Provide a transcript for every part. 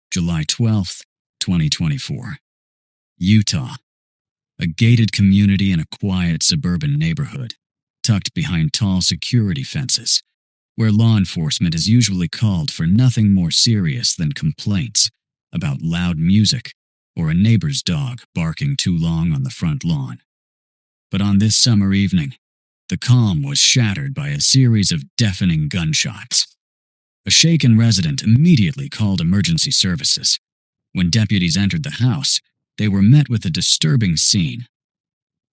July 12th, 2024. Utah. A gated community in a quiet suburban neighborhood, tucked behind tall security fences, where law enforcement is usually called for nothing more serious than complaints about loud music or a neighbor's dog barking too long on the front lawn. But on this summer evening, the calm was shattered by a series of deafening gunshots. A shaken resident immediately called emergency services. When deputies entered the house, they were met with a disturbing scene.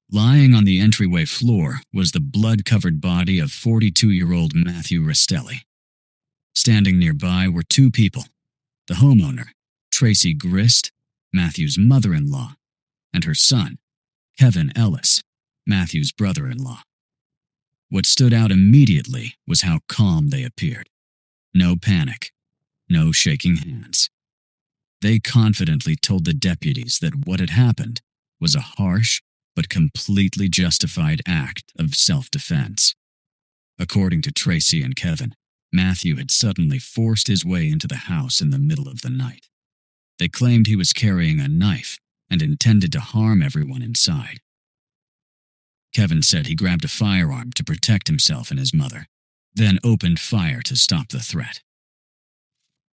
Lying on the entryway floor was the blood-covered body of 42-year-old Matthew Rastelli. Standing nearby were two people, the homeowner, Tracy Grist, Matthew's mother-in-law, and her son, Kevin Ellis, Matthew's brother-in-law. What stood out immediately was how calm they appeared. No panic, no shaking hands. They confidently told the deputies that what had happened was a harsh but completely justified act of self-defense. According to Tracy and Kevin, Matthew had suddenly forced his way into the house in the middle of the night. They claimed he was carrying a knife and intended to harm everyone inside. Kevin said he grabbed a firearm to protect himself and his mother, then opened fire to stop the threat.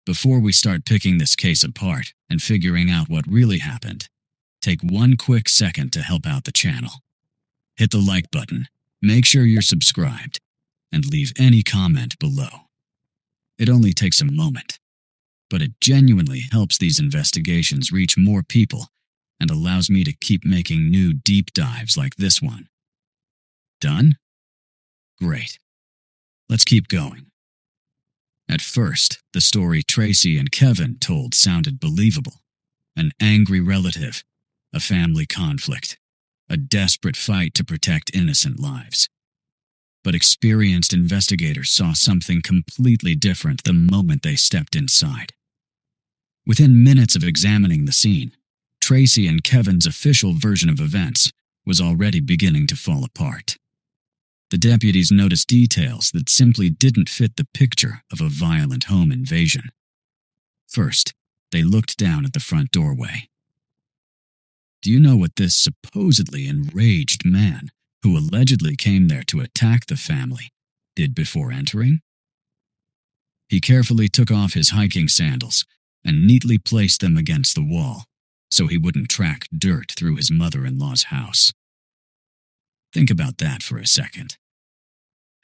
Before we start picking this case apart and figuring out what really happened, take one quick second to help out the channel. Hit the like button, make sure you're subscribed, and leave any comment below. It only takes a moment, but it genuinely helps these investigations reach more people and allows me to keep making new deep dives like this one. Done? Great. Let's keep going. At first, the story Tracy and Kevin told sounded believable. An angry relative, a family conflict, a desperate fight to protect innocent lives. But experienced investigators saw something completely different the moment they stepped inside. Within minutes of examining the scene, Tracy and Kevin's official version of events was already beginning to fall apart. The deputies noticed details that simply didn't fit the picture of a violent home invasion. First, they looked down at the front doorway. Do you know what this supposedly enraged man, who allegedly came there to attack the family, did before entering? He carefully took off his hiking sandals and neatly placed them against the wall so he wouldn't track dirt through his mother-in-law's house. Think about that for a second.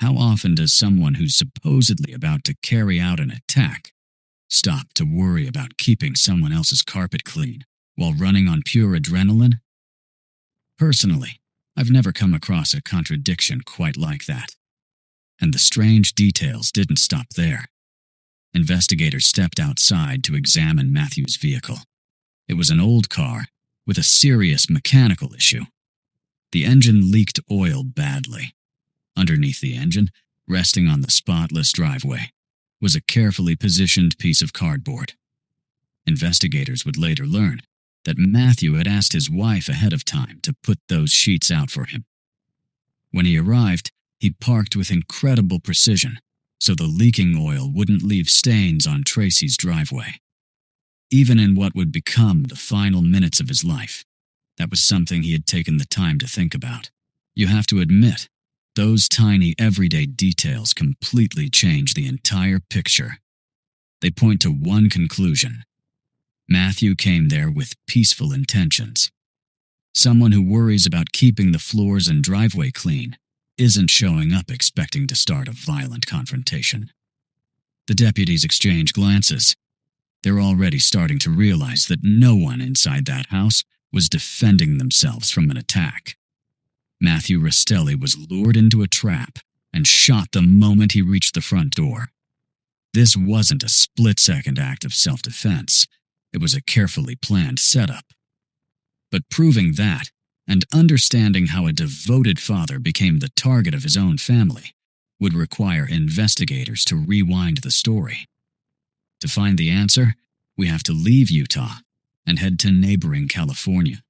How often does someone who's supposedly about to carry out an attack stop to worry about keeping someone else's carpet clean while running on pure adrenaline? Personally, I've never come across a contradiction quite like that. And the strange details didn't stop there. Investigators stepped outside to examine Matthew's vehicle. It was an old car with a serious mechanical issue. The engine leaked oil badly. Underneath the engine, resting on the spotless driveway, was a carefully positioned piece of cardboard. Investigators would later learn that Matthew had asked his wife ahead of time to put those sheets out for him. When he arrived, he parked with incredible precision so the leaking oil wouldn't leave stains on Tracy's driveway. Even in what would become the final minutes of his life, that was something he had taken the time to think about. You have to admit, those tiny everyday details completely change the entire picture. They point to one conclusion. Matthew came there with peaceful intentions. Someone who worries about keeping the floors and driveway clean isn't showing up expecting to start a violent confrontation. The deputies exchange glances. They're already starting to realize that no one inside that house was defending themselves from an attack. Matthew Rastelli was lured into a trap and shot the moment he reached the front door. This wasn't a split-second act of self-defense. It was a carefully planned setup. But proving that, and understanding how a devoted father became the target of his own family, would require investigators to rewind the story. To find the answer, we have to leave Utah and head to neighboring California,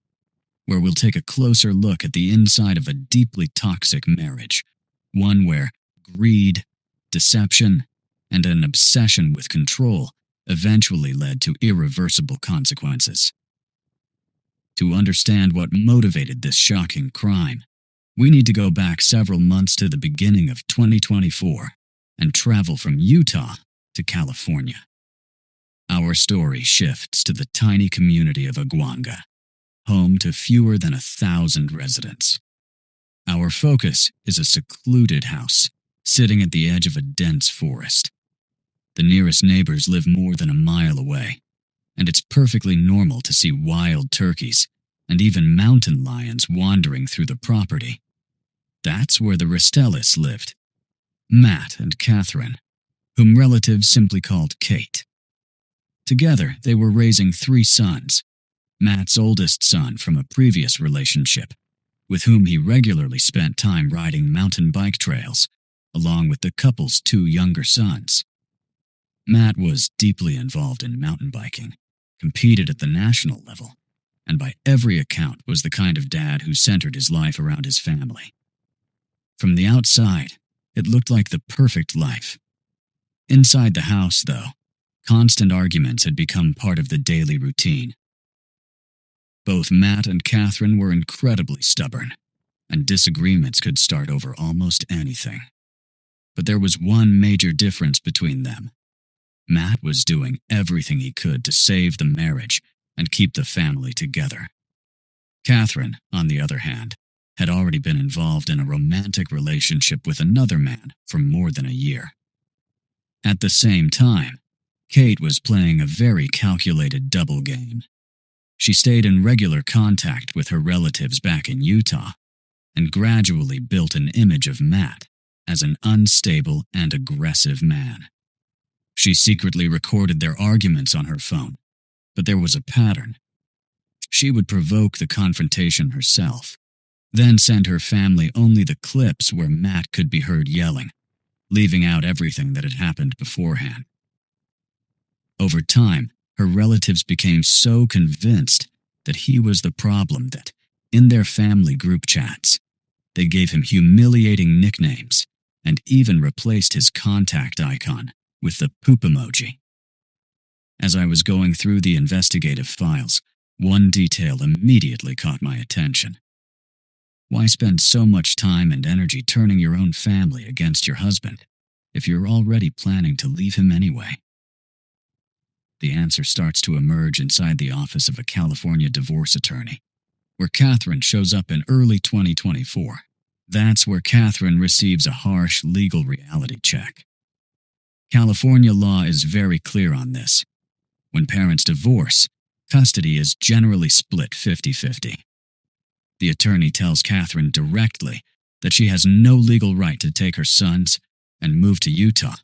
where we'll take a closer look at the inside of a deeply toxic marriage, one where greed, deception, and an obsession with control eventually led to irreversible consequences. To understand what motivated this shocking crime, we need to go back several months to the beginning of 2024 and travel from Utah to California. Our story shifts to the tiny community of Aguanga, home to fewer than 1,000 residents. Our focus is a secluded house sitting at the edge of a dense forest. The nearest neighbors live more than a mile away, and it's perfectly normal to see wild turkeys and even mountain lions wandering through the property. That's where the Restellis lived, Matt and Catherine, whom relatives simply called Kate. Together, they were raising 3 sons, Matt's oldest son from a previous relationship, with whom he regularly spent time riding mountain bike trails, along with the couple's 2 younger sons. Matt was deeply involved in mountain biking, competed at the national level, and by every account was the kind of dad who centered his life around his family. From the outside, it looked like the perfect life. Inside the house, though, constant arguments had become part of the daily routine. Both Matt and Catherine were incredibly stubborn, and disagreements could start over almost anything. But there was one major difference between them. Matt was doing everything he could to save the marriage and keep the family together. Catherine, on the other hand, had already been involved in a romantic relationship with another man for more than a year. At the same time, Kate was playing a very calculated double game. She stayed in regular contact with her relatives back in Utah and gradually built an image of Matt as an unstable and aggressive man. She secretly recorded their arguments on her phone, but there was a pattern. She would provoke the confrontation herself, then send her family only the clips where Matt could be heard yelling, leaving out everything that had happened beforehand. Over time, her relatives became so convinced that he was the problem that, in their family group chats, they gave him humiliating nicknames and even replaced his contact icon with the poop emoji. As I was going through the investigative files, one detail immediately caught my attention. Why spend so much time and energy turning your own family against your husband if you're already planning to leave him anyway? The answer starts to emerge inside the office of a California divorce attorney, where Catherine shows up in early 2024. That's where Catherine receives a harsh legal reality check. California law is very clear on this. When parents divorce, custody is generally split 50-50. The attorney tells Catherine directly that she has no legal right to take her sons and move to Utah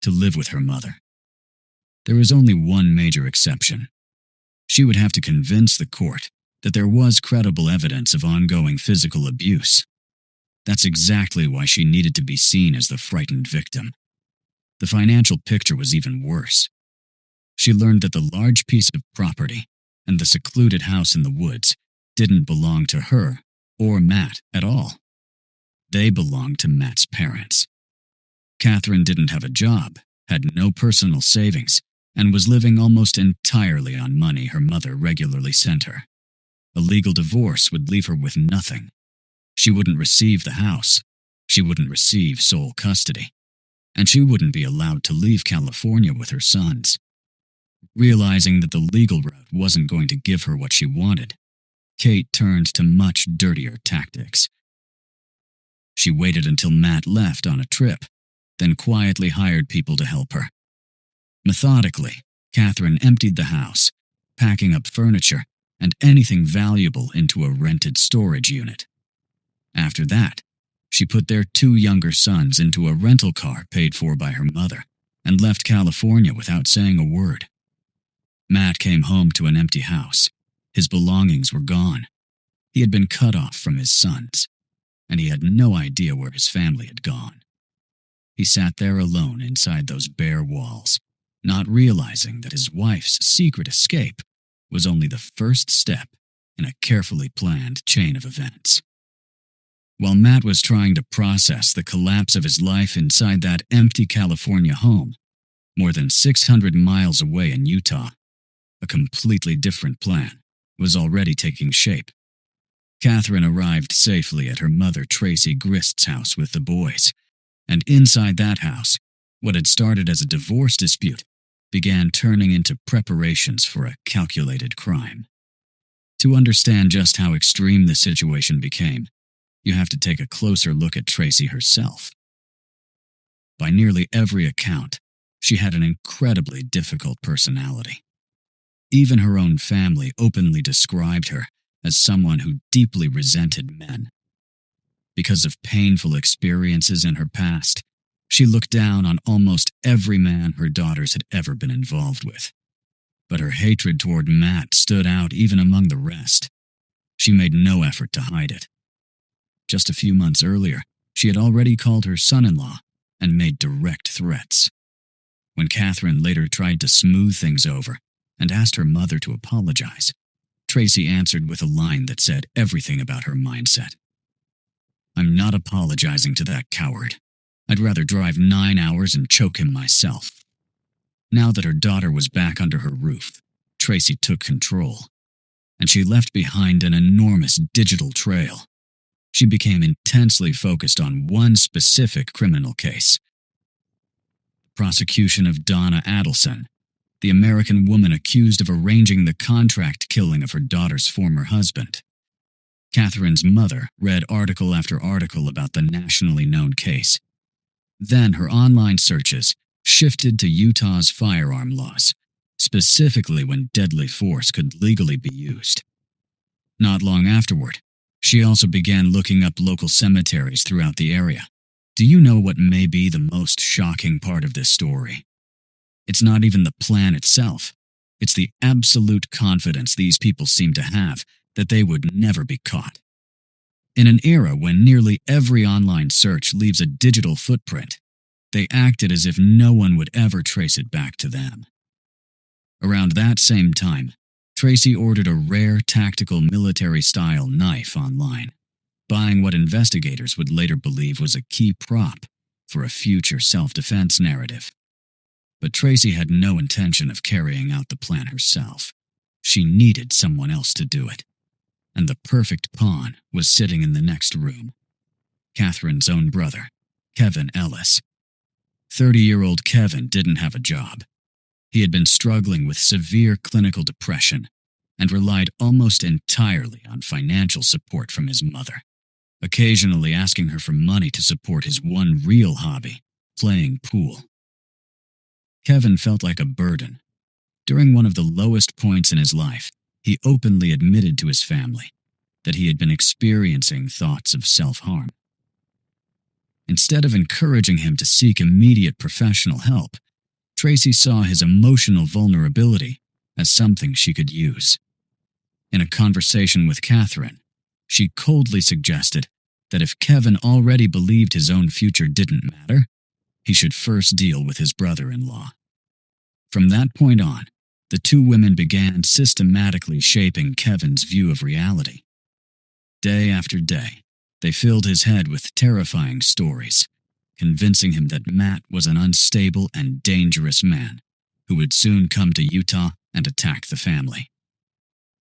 to live with her mother. There is only one major exception. She would have to convince the court that there was credible evidence of ongoing physical abuse. That's exactly why she needed to be seen as the frightened victim. The financial picture was even worse. She learned that the large piece of property and the secluded house in the woods didn't belong to her or Matt at all. They belonged to Matt's parents. Catherine didn't have a job, had no personal savings, and was living almost entirely on money her mother regularly sent her. A legal divorce would leave her with nothing. She wouldn't receive the house. She wouldn't receive sole custody. And she wouldn't be allowed to leave California with her sons. Realizing that the legal route wasn't going to give her what she wanted, Kate turned to much dirtier tactics. She waited until Matt left on a trip, then quietly hired people to help her. Methodically, Catherine emptied the house, packing up furniture and anything valuable into a rented storage unit. After that, she put their 2 younger sons into a rental car paid for by her mother and left California without saying a word. Matt came home to an empty house. His belongings were gone. He had been cut off from his sons, and he had no idea where his family had gone. He sat there alone inside those bare walls, not realizing that his wife's secret escape was only the first step in a carefully planned chain of events. While Matt was trying to process the collapse of his life inside that empty California home, More than 600 miles away in Utah, a completely different plan was already taking shape. Catherine arrived safely at her mother Tracy Grist's house with the boys, and inside that house, what had started as a divorce dispute began turning into preparations for a calculated crime. To understand just how extreme the situation became, you have to take a closer look at Tracy herself. By nearly every account, she had an incredibly difficult personality. Even her own family openly described her as someone who deeply resented men. Because of painful experiences in her past, she looked down on almost every man her daughters had ever been involved with. But her hatred toward Matt stood out even among the rest. She made no effort to hide it. Just a few months earlier, she had already called her son-in-law and made direct threats. When Catherine later tried to smooth things over and asked her mother to apologize, Tracy answered with a line that said everything about her mindset. "I'm not apologizing to that coward. I'd rather drive 9 hours and choke him myself." Now that her daughter was back under her roof, Tracy took control, and she left behind an enormous digital trail. She became intensely focused on one specific criminal case: the prosecution of Donna Adelson, the American woman accused of arranging the contract killing of her daughter's former husband. Catherine's mother read article after article about the nationally known case. Then her online searches shifted to Utah's firearm laws, specifically when deadly force could legally be used. Not long afterward, she also began looking up local cemeteries throughout the area. Do you know what may be the most shocking part of this story? It's not even the plan itself. It's the absolute confidence these people seem to have that they would never be caught. In an era when nearly every online search leaves a digital footprint, they acted as if no one would ever trace it back to them. Around that same time, Tracy ordered a rare tactical military-style knife online, buying what investigators would later believe was a key prop for a future self-defense narrative. But Tracy had no intention of carrying out the plan herself. She needed someone else to do it. And the perfect pawn was sitting in the next room: Catherine's own brother, Kevin Ellis. 30-year-old Kevin didn't have a job. He had been struggling with severe clinical depression and relied almost entirely on financial support from his mother, occasionally asking her for money to support his one real hobby, playing pool. Kevin felt like a burden. During one of the lowest points in his life, he openly admitted to his family that he had been experiencing thoughts of self-harm. Instead of encouraging him to seek immediate professional help, Tracy saw his emotional vulnerability as something she could use. In a conversation with Catherine, she coldly suggested that if Kevin already believed his own future didn't matter, he should first deal with his brother-in-law. From that point on, the two women began systematically shaping Kevin's view of reality. Day after day, they filled his head with terrifying stories, convincing him that Matt was an unstable and dangerous man who would soon come to Utah and attack the family.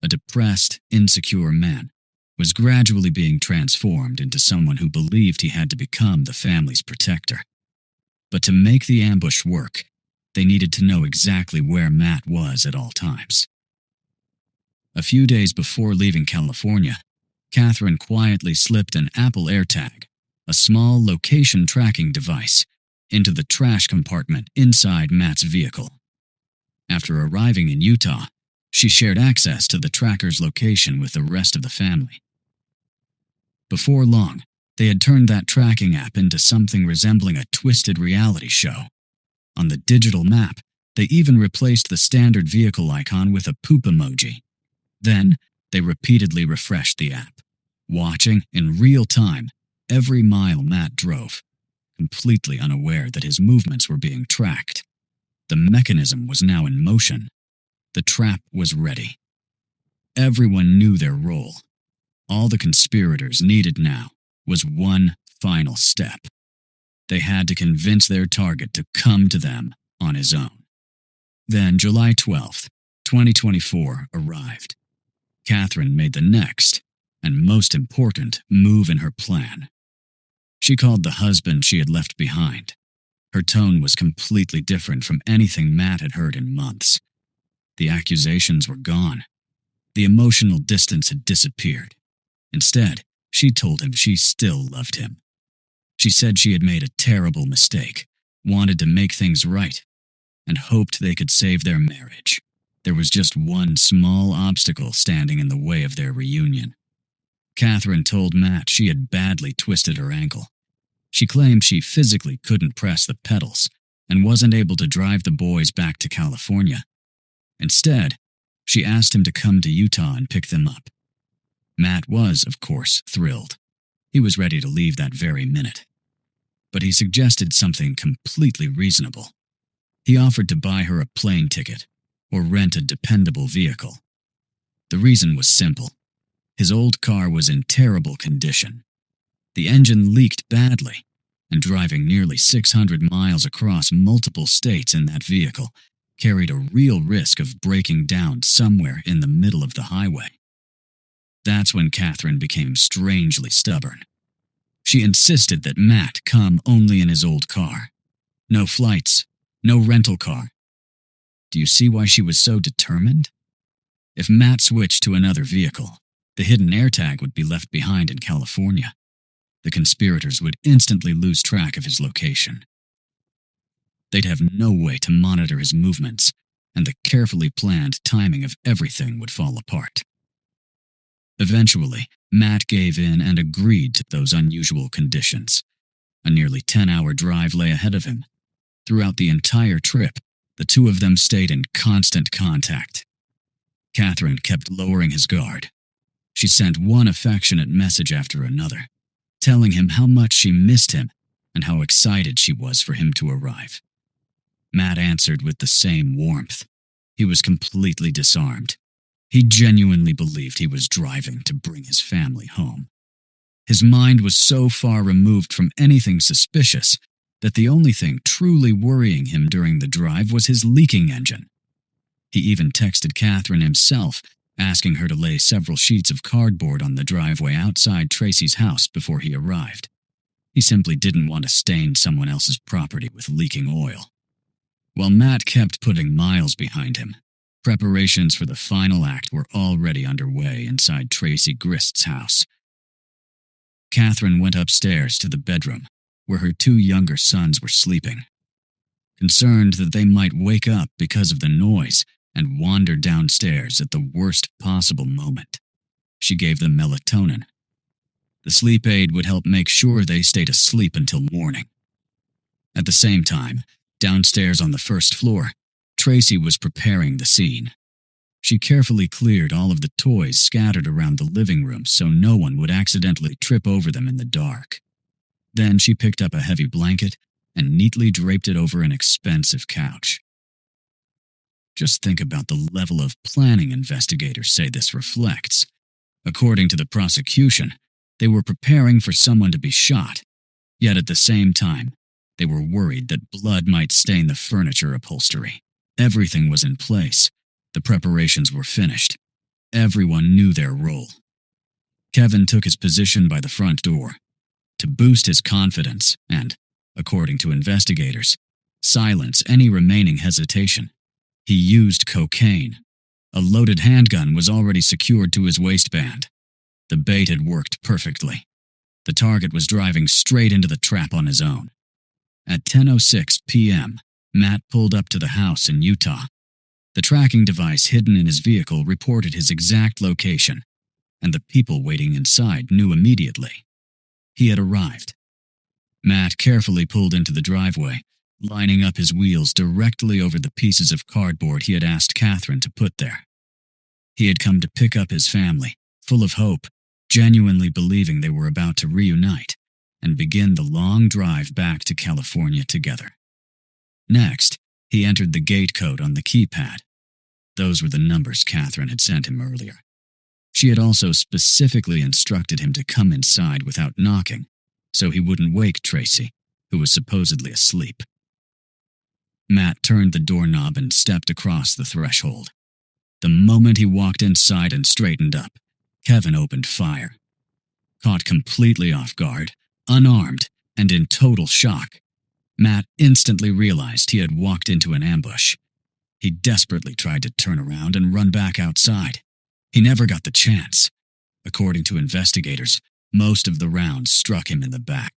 A depressed, insecure man was gradually being transformed into someone who believed he had to become the family's protector. But to make the ambush work, they needed to know exactly where Matt was at all times. A few days before leaving California, Catherine quietly slipped an Apple AirTag, a small location tracking device, into the trash compartment inside Matt's vehicle. After arriving in Utah, she shared access to the tracker's location with the rest of the family. Before long, they had turned that tracking app into something resembling a twisted reality show. On the digital map, they even replaced the standard vehicle icon with a poop emoji. Then, they repeatedly refreshed the app, watching, in real time, every mile Matt drove, completely unaware that his movements were being tracked. The mechanism was now in motion. The trap was ready. Everyone knew their role. All the conspirators needed now was one final step. They had to convince their target to come to them on his own. Then July 12th, 2024 arrived. Catherine made the next, and most important, move in her plan. She called the husband she had left behind. Her tone was completely different from anything Matt had heard in months. The accusations were gone. The emotional distance had disappeared. Instead, she told him she still loved him. She said she had made a terrible mistake, wanted to make things right, and hoped they could save their marriage. There was just one small obstacle standing in the way of their reunion. Catherine told Matt she had badly twisted her ankle. She claimed she physically couldn't press the pedals and wasn't able to drive the boys back to California. Instead, she asked him to come to Utah and pick them up. Matt was, of course, thrilled. He was ready to leave that very minute. But he suggested something completely reasonable. He offered to buy her a plane ticket or rent a dependable vehicle. The reason was simple. His old car was in terrible condition. The engine leaked badly, and driving nearly 600 miles across multiple states in that vehicle carried a real risk of breaking down somewhere in the middle of the highway. That's when Catherine became strangely stubborn. She insisted that Matt come only in his old car. No flights, no rental car. Do you see why she was so determined? If Matt switched to another vehicle, the hidden AirTag would be left behind in California. The conspirators would instantly lose track of his location. They'd have no way to monitor his movements, and the carefully planned timing of everything would fall apart. Eventually, Matt gave in and agreed to those unusual conditions. A nearly 10-hour drive lay ahead of him. Throughout the entire trip, the two of them stayed in constant contact. Catherine kept lowering his guard. She sent one affectionate message after another, telling him how much she missed him and how excited she was for him to arrive. Matt answered with the same warmth. He was completely disarmed. He genuinely believed he was driving to bring his family home. His mind was so far removed from anything suspicious that the only thing truly worrying him during the drive was his leaking engine. He even texted Catherine himself, asking her to lay several sheets of cardboard on the driveway outside Tracy's house before he arrived. He simply didn't want to stain someone else's property with leaking oil. While Matt kept putting miles behind him, preparations for the final act were already underway inside Tracy Grist's house. Catherine went upstairs to the bedroom, where her two younger sons were sleeping. Concerned that they might wake up because of the noise and wander downstairs at the worst possible moment, she gave them melatonin. The sleep aid would help make sure they stayed asleep until morning. At the same time, downstairs on the first floor, Tracy was preparing the scene. She carefully cleared all of the toys scattered around the living room so no one would accidentally trip over them in the dark. Then she picked up a heavy blanket and neatly draped it over an expensive couch. Just think about the level of planning investigators say this reflects. According to the prosecution, they were preparing for someone to be shot, yet at the same time, they were worried that blood might stain the furniture upholstery. Everything was in place. The preparations were finished. Everyone knew their role. Kevin took his position by the front door. To boost his confidence and, according to investigators, silence any remaining hesitation, he used cocaine. A loaded handgun was already secured to his waistband. The bait had worked perfectly. The target was driving straight into the trap on his own. At 10:06 p.m., Matt pulled up to the house in Utah. The tracking device hidden in his vehicle reported his exact location, and the people waiting inside knew immediately. He had arrived. Matt carefully pulled into the driveway, lining up his wheels directly over the pieces of cardboard he had asked Catherine to put there. He had come to pick up his family, full of hope, genuinely believing they were about to reunite and begin the long drive back to California together. Next, he entered the gate code on the keypad. Those were the numbers Catherine had sent him earlier. She had also specifically instructed him to come inside without knocking, so he wouldn't wake Tracy, who was supposedly asleep. Matt turned the doorknob and stepped across the threshold. The moment he walked inside and straightened up, Kevin opened fire. Caught completely off guard, unarmed, and in total shock, Matt instantly realized he had walked into an ambush. He desperately tried to turn around and run back outside. He never got the chance. According to investigators, most of the rounds struck him in the back.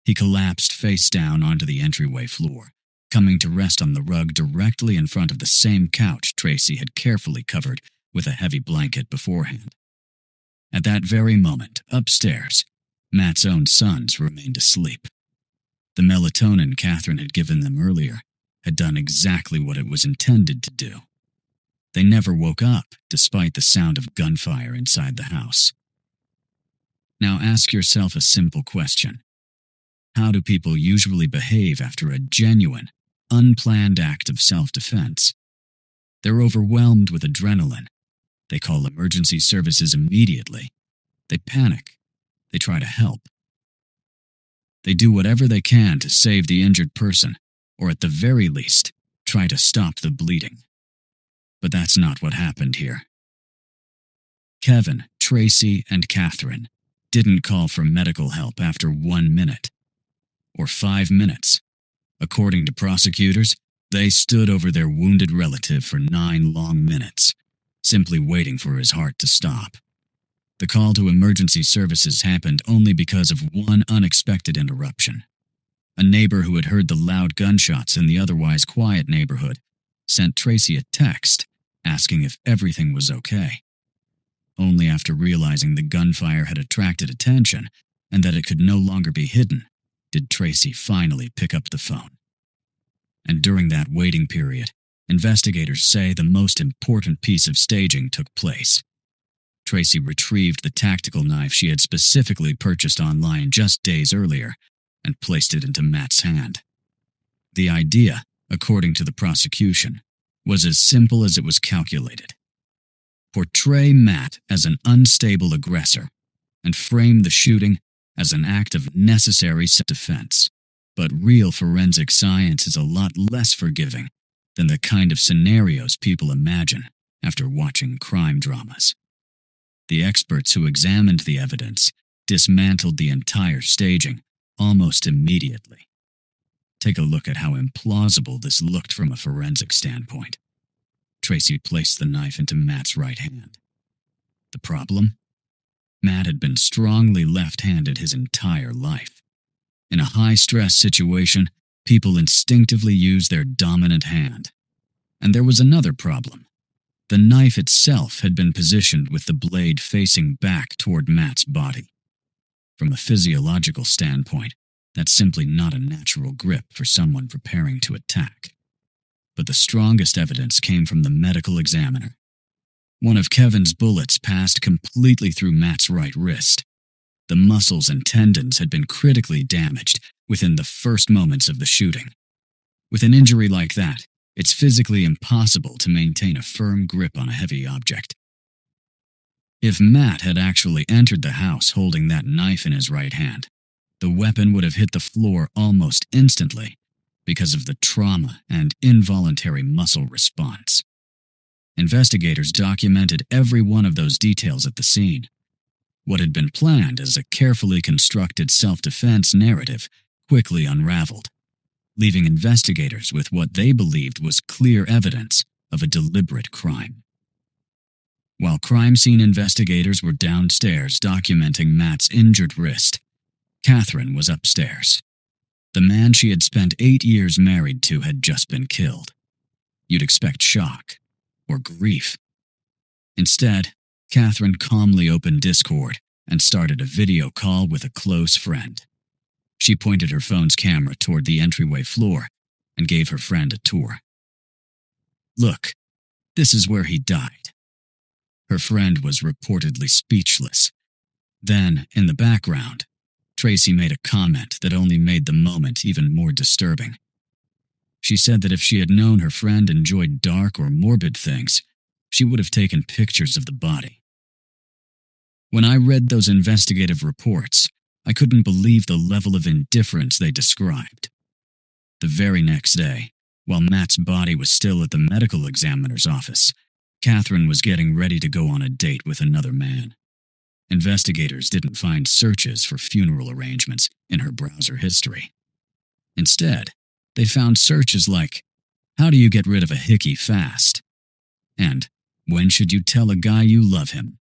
He collapsed face down onto the entryway floor, coming to rest on the rug directly in front of the same couch Tracy had carefully covered with a heavy blanket beforehand. At that very moment, upstairs, Matt's own sons remained asleep. The melatonin Catherine had given them earlier had done exactly what it was intended to do. They never woke up despite the sound of gunfire inside the house. Now ask yourself a simple question. How do people usually behave after a genuine, unplanned act of self-defense? They're overwhelmed with adrenaline. They call emergency services immediately. They panic. They try to help. They do whatever they can to save the injured person, or at the very least, try to stop the bleeding. But that's not what happened here. Kevin, Tracy, and Catherine didn't call for medical help after 1 minute. Or 5 minutes. According to prosecutors, they stood over their wounded relative for 9 long minutes, simply waiting for his heart to stop. The call to emergency services happened only because of one unexpected interruption. A neighbor who had heard the loud gunshots in the otherwise quiet neighborhood sent Tracy a text asking if everything was okay. Only after realizing the gunfire had attracted attention and that it could no longer be hidden did Tracy finally pick up the phone. And during that waiting period, investigators say the most important piece of staging took place. Tracy retrieved the tactical knife she had specifically purchased online just days earlier and placed it into Matt's hand. The idea, according to the prosecution, was as simple as it was calculated. Portray Matt as an unstable aggressor and frame the shooting as an act of necessary self-defense. But real forensic science is a lot less forgiving than the kind of scenarios people imagine after watching crime dramas. The experts who examined the evidence dismantled the entire staging almost immediately. Take a look at how implausible this looked from a forensic standpoint. Tracy placed the knife into Matt's right hand. The problem? Matt had been strongly left-handed his entire life. In a high-stress situation, people instinctively use their dominant hand. And there was another problem. The knife itself had been positioned with the blade facing back toward Matt's body. From a physiological standpoint, that's simply not a natural grip for someone preparing to attack. But the strongest evidence came from the medical examiner. One of Kevin's bullets passed completely through Matt's right wrist. The muscles and tendons had been critically damaged within the first moments of the shooting. With an injury like that, it's physically impossible to maintain a firm grip on a heavy object. If Matt had actually entered the house holding that knife in his right hand, the weapon would have hit the floor almost instantly because of the trauma and involuntary muscle response. Investigators documented every one of those details at the scene. What had been planned as a carefully constructed self-defense narrative quickly unraveled, leaving investigators with what they believed was clear evidence of a deliberate crime. While crime scene investigators were downstairs documenting Matt's injured wrist, Catherine was upstairs. The man she had spent 8 years married to had just been killed. You'd expect shock or grief. Instead, Catherine calmly opened Discord and started a video call with a close friend. She pointed her phone's camera toward the entryway floor and gave her friend a tour. "Look, this is where he died." Her friend was reportedly speechless. Then, in the background, Tracy made a comment that only made the moment even more disturbing. She said that if she had known her friend enjoyed dark or morbid things, she would have taken pictures of the body. When I read those investigative reports, I couldn't believe the level of indifference they described. The very next day, While Matt's body was still at the medical examiner's office, Catherine was getting ready to go on a date with another man. Investigators didn't find searches for funeral arrangements in her browser history. Instead, they found searches like, "How do you get rid of a hickey fast?" and "When should you tell a guy you love him?"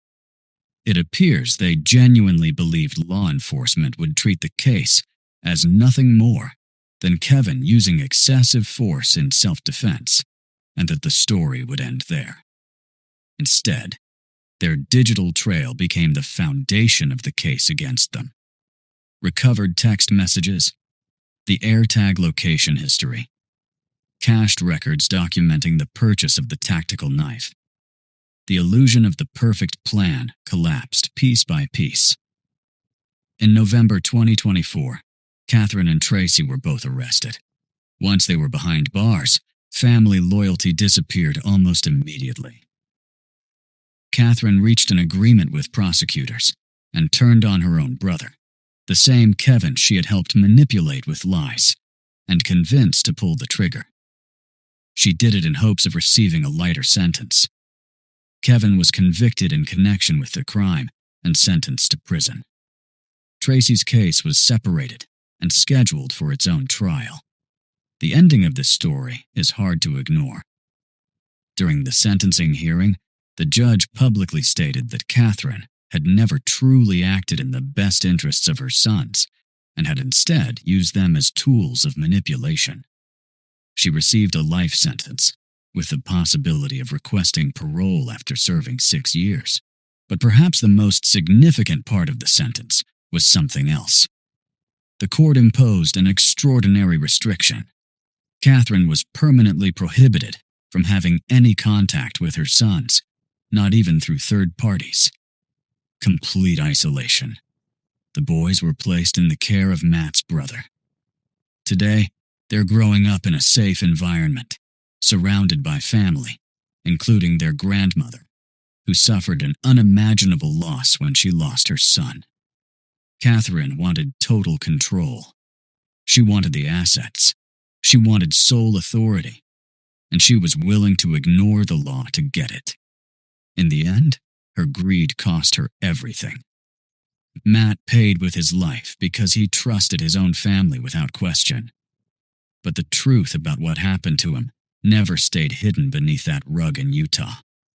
It appears they genuinely believed law enforcement would treat the case as nothing more than Kevin using excessive force in self-defense, and that the story would end there. Instead, their digital trail became the foundation of the case against them. Recovered text messages, the AirTag location history, cached records documenting the purchase of the tactical knife. The illusion of the perfect plan collapsed piece by piece. In November 2024, Catherine and Tracy were both arrested. Once they were behind bars, family loyalty disappeared almost immediately. Catherine reached an agreement with prosecutors and turned on her own brother, the same Kevin she had helped manipulate with lies and convinced to pull the trigger. She did it in hopes of receiving a lighter sentence. Kevin was convicted in connection with the crime and sentenced to prison. Tracy's case was separated and scheduled for its own trial. The ending of this story is hard to ignore. During the sentencing hearing, the judge publicly stated that Catherine had never truly acted in the best interests of her sons and had instead used them as tools of manipulation. She received a life sentence, with the possibility of requesting parole after serving 6 years. But perhaps the most significant part of the sentence was something else. The court imposed an extraordinary restriction. Catherine was permanently prohibited from having any contact with her sons, not even through third parties. Complete isolation. The boys were placed in the care of Matt's brother. Today, they're growing up in a safe environment, surrounded by family, including their grandmother, who suffered an unimaginable loss when she lost her son. Catherine wanted total control. She wanted the assets. She wanted sole authority, and she was willing to ignore the law to get it. In the end, her greed cost her everything. Matt paid with his life because he trusted his own family without question. But the truth about what happened to him never stayed hidden beneath that rug in Utah.